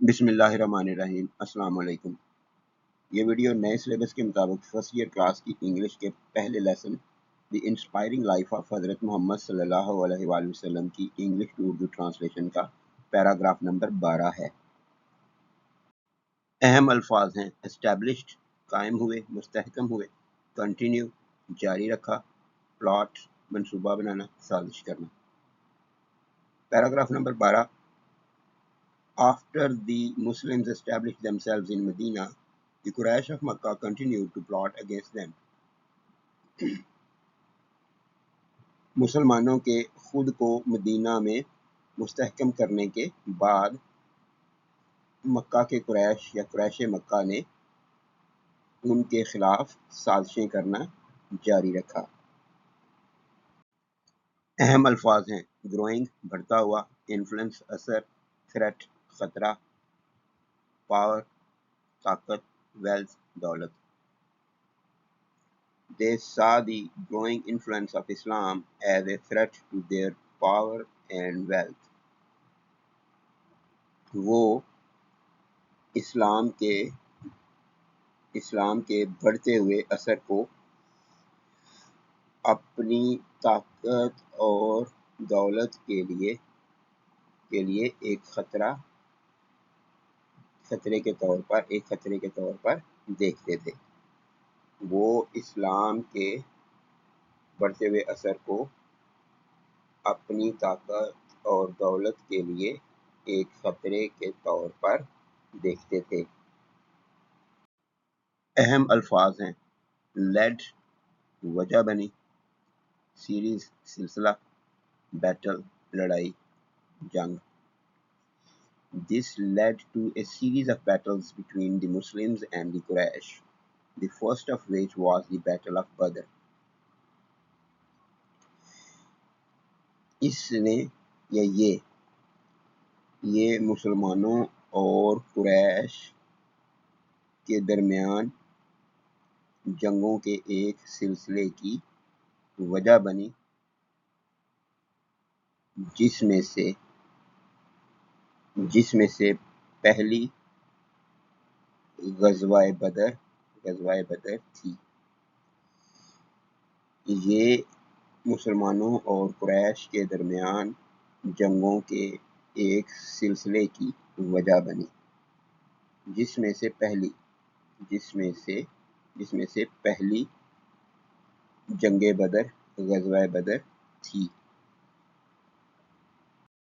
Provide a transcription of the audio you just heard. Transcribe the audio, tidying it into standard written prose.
बिस्मिल्लाहिर्रहमानिर्रहीम। अस्सलाम वालेकुम। ये वीडियो नए सिलेबस के मुताबिक फर्स्ट ईयर क्लास की इंग्लिश के पहले lesson the inspiring life of हज़रत मोहम्मद सल्लल्लाहु अलैहि वसल्लम की इंग्लिश टू उर्दू ट्रांसलेशन का पैराग्राफ नंबर 12 है। अहम अल्फाज हैं एस्टैब्लिश्ड कायम हुए, मुस्तहकम हुए, कंटिन्यू जारी रखा, प्लॉट मंसूबा बनाना, साजिश करना। Paragraph number 12। After the Muslims established themselves in Medina, the Quraysh of Makkah continued to plot against them. मुसलमानों के खुद को मदीना में मुस्तहकम करने के बाद मक्का के कुरैश या कुरैश मक्का ने उनके खिलाफ साजिशें करना जारी रखा। अहम अल्फाज हैं ग्रोइंग बढ़ता हुआ, इन्फ्लुएंस असर, थ्रेट खतरा, पावर ताकत, वेल्थ दौलत। They saw the growing influence of Islam as a threat to their power and wealth. वो इस्लाम के बढ़ते हुए असर को अपनी ताकत और दौलत के लिए एक खतरे के तौर पर देखते थे। वो इस्लाम के बढ़ते हुए असर को अपनी ताकत और दौलत के लिए एक खतरे के तौर पर देखते थे। अहम अल्फाज हैं लेड वजह बनी, सीरीज सिलसिला, बैटल लड़ाई जंग। This led to a series of battles between the Muslims and the Quraysh, the first of which was the Battle of Badr. इसने या ये मुसलमानों और कुरैश के दरमियान जंगों के एक सिलसिले की वजह बनी, जिसमें से पहली ग़ज़वाए बदर थी। ये मुसलमानों और कुरैश के दरमियान जंगों के एक सिलसिले की वजह बनी, जिसमें से पहली जंगे बदर ग़ज़वाए बदर थी।